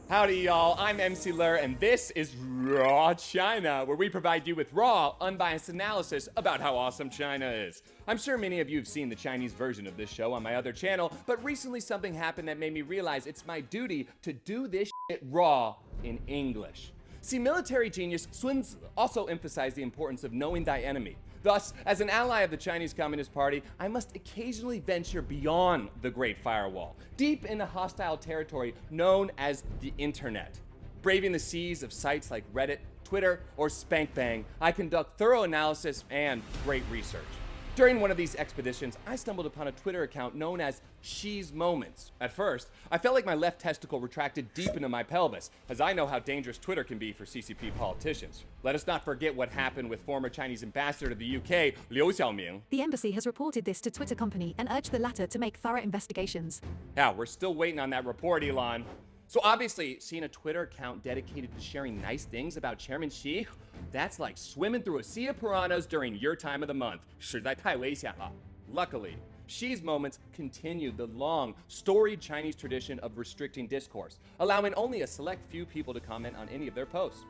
Howdy, y'all. I'm MC Lair, and this is Raw China, where we provide you with raw, unbiased analysis about how awesome China is. I'm sure many of you have seen the Chinese version of this show on my other channel, but recently something happened that made me realize it's my duty to do this shit raw in English. See, military genius Sun Tzu also emphasized the importance of knowing thy enemy. Thus, as an ally of the Chinese Communist Party, I must occasionally venture beyond the Great Firewall, deep into hostile territory known as the Internet. Braving the seas of sites like Reddit, Twitter, or SpankBang, I conduct thorough analysis and great research. During one of these expeditions, I stumbled upon a Twitter account known as Xi's Moments. At first, I felt like my left testicle retracted deep into my pelvis, as I know how dangerous Twitter can be for CCP politicians. Let us not forget what happened with former Chinese ambassador to the UK, Liu Xiaoming. The embassy has reported this to Twitter company and urged the latter to make thorough investigations. Yeah, we're still waiting on that report, Elon. So obviously, seeing a Twitter account dedicated to sharing nice things about Chairman Xi, that's like swimming through a sea of piranhas during your time of the month. 实在太危险了. Luckily, Xi's Moments continued the long, storied Chinese tradition of restricting discourse, allowing only a select few people to comment on any of their posts.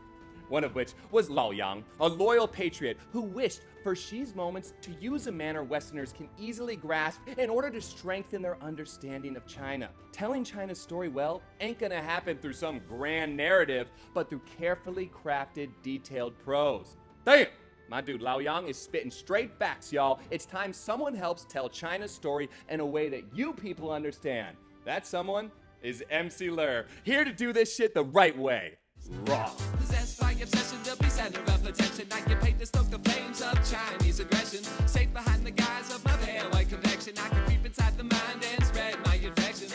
One of which was Lao Yang, a loyal patriot who wished for Xi's Moments to use a manner Westerners can easily grasp in order to strengthen their understanding of China. Telling China's story well ain't gonna happen through some grand narrative, but through carefully crafted, detailed prose. Damn! My dude Lao Yang is spitting straight facts, y'all. It's time someone helps tell China's story in a way that you people understand. That someone is MC Lair, here to do this shit the right way. Raw. Possessed by obsession to be center of attention. I get paid to stoke the flames of Chinese aggression. Safe behind the guise of my pale white complexion. I can creep inside the mind and spread my infection.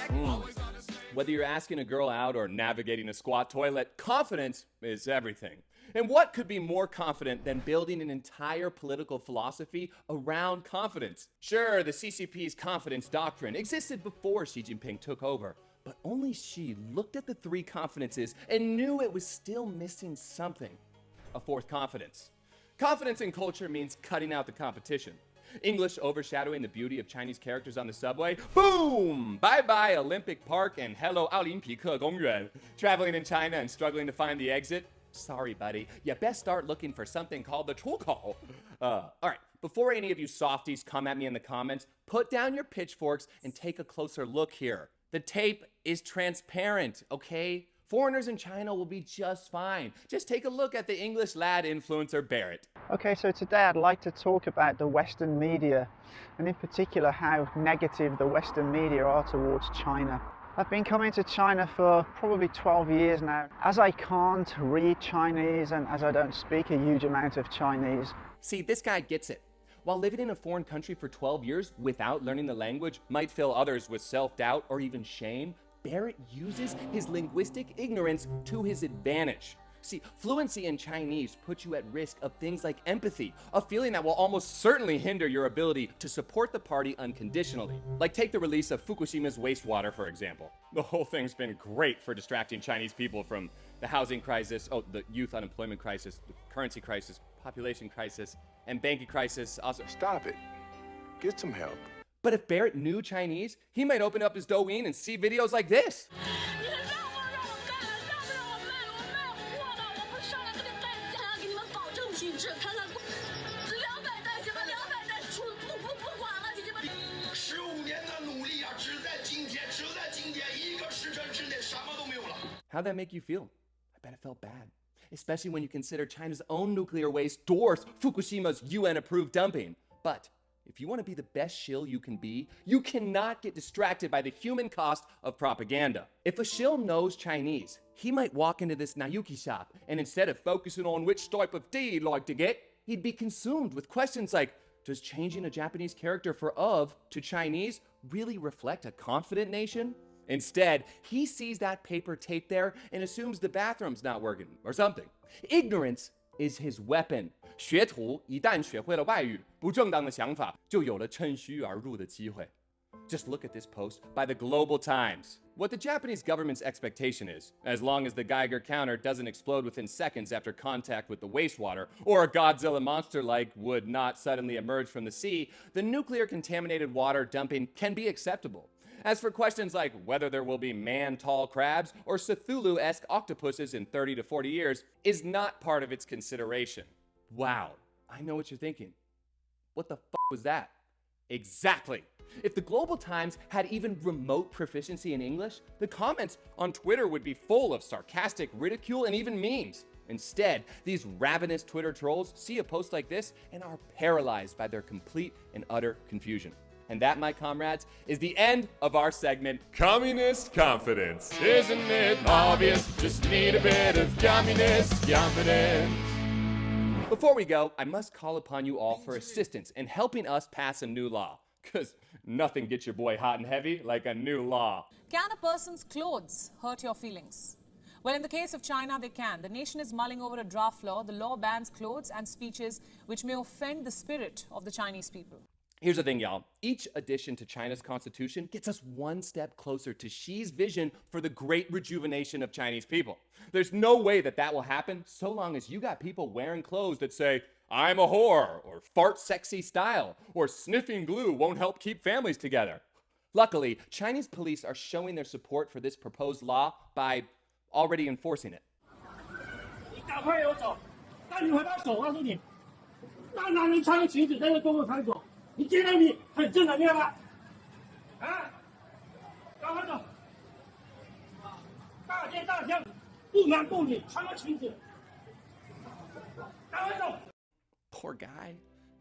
Whether you're asking a girl out or navigating a squat toilet, confidence is everything. And what could be more confident than building an entire political philosophy around confidence? Sure, the CCP's confidence doctrine existed before Xi Jinping took over. But only Xi looked at the three confidences and knew it was still missing something. A fourth confidence. Confidence in culture means cutting out the competition. English overshadowing the beauty of Chinese characters on the subway. Boom! Bye-bye Olympic Park and hello 奥林匹克公园. Traveling in China and struggling to find the exit? Sorry, buddy. You best start looking for something called the 出口. Alright, before any of you softies come at me in the comments, put down your pitchforks and take a closer look here. The tape is transparent, okay? Foreigners in China will be just fine. Just take a look at the English lad influencer Barrett. Okay, so today I'd like to talk about the Western media, and in particular how negative the Western media are towards China. I've been coming to China for probably 12 years now. As I can't read Chinese and as I don't speak a huge amount of Chinese. See, this guy gets it. While living in a foreign country for 12 years without learning the language might fill others with self-doubt or even shame, Barrett uses his linguistic ignorance to his advantage. See, fluency in Chinese puts you at risk of things like empathy, a feeling that will almost certainly hinder your ability to support the party unconditionally. Like take the release of Fukushima's wastewater, for example. The whole thing's been great for distracting Chinese people from the housing crisis, the youth unemployment crisis, the currency crisis, population crisis, and banking crisis also. Stop it. Get some help. But if Barrett knew Chinese, he might open up his Doeing and see videos like this. How'd that make you feel? I bet it felt bad. Especially when you consider China's own nuclear waste dwarfs Fukushima's UN-approved dumping. But if you want to be the best shill you can be, you cannot get distracted by the human cost of propaganda. If a shill knows Chinese, he might walk into this Nayuki shop, and instead of focusing on which type of tea he'd like to get, he'd be consumed with questions like, does changing a Japanese character for of to Chinese really reflect a confident nation? Instead, he sees that paper tape there and assumes the bathroom's not working or something. Ignorance is his weapon. 学徒一旦学会了外语，不正当的想法就有了趁虚而入的机会。Just look at this post by the Global Times. What the Japanese government's expectation is, as long as the Geiger counter doesn't explode within seconds after contact with the wastewater, or a Godzilla monster-like would not suddenly emerge from the sea, the nuclear contaminated water dumping can be acceptable. As for questions like whether there will be man-tall crabs or Cthulhu-esque octopuses in 30 to 40 years is not part of its consideration. Wow, I know what you're thinking. What the fuck was that? Exactly. If the Global Times had even remote proficiency in English, the comments on Twitter would be full of sarcastic ridicule and even memes. Instead, these ravenous Twitter trolls see a post like this and are paralyzed by their complete and utter confusion. And that, my comrades, is the end of our segment, Communist Confidence. Isn't it obvious? Just need a bit of communist confidence. Before we go, I must call upon you all for assistance in helping us pass a new law. Because nothing gets your boy hot and heavy like a new law. Can a person's clothes hurt your feelings? Well, in the case of China, they can. The nation is mulling over a draft law. The law bans clothes and speeches which may offend the spirit of the Chinese people. Here's the thing, y'all. Each addition to China's constitution gets us one step closer to Xi's vision for the great rejuvenation of Chinese people. There's no way that that will happen so long as you got people wearing clothes that say, I'm a whore, or fart sexy style, or sniffing glue won't help keep families together. Luckily, Chinese police are showing their support for this proposed law by already enforcing it. 你赶快有走，那你回到手，我告诉你，大男人穿个裙子在这公共场所，你觉得你很正能量吗？啊，赶快走！大街大巷，不男不女，穿个裙子，赶快走！ Poor guy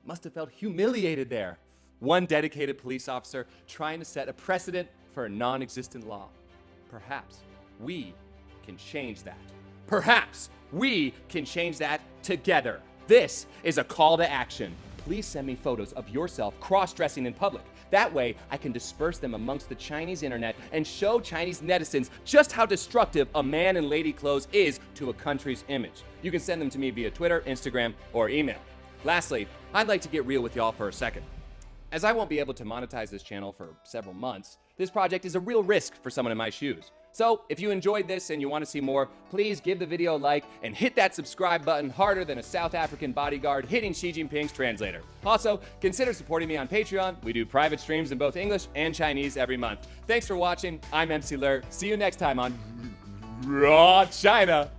must have felt humiliated there. One dedicated police officer trying to set a precedent for a non-existent law. Perhaps we can change that. Perhaps we can change that together. This is a call to action. Please send me photos of yourself cross-dressing in public. That way, I can disperse them amongst the Chinese internet and show Chinese netizens just how destructive a man in lady clothes is to a country's image. You can send them to me via Twitter, Instagram, or email. Lastly, I'd like to get real with y'all for a second. As I won't be able to monetize this channel for several months, this project is a real risk for someone in my shoes. So if you enjoyed this and you want to see more, please give the video a like and hit that subscribe button harder than a South African bodyguard hitting Xi Jinping's translator. Also, consider supporting me on Patreon. We do private streams in both English and Chinese every month. Thanks for watching. I'm MC Lair. See you next time on Raw China.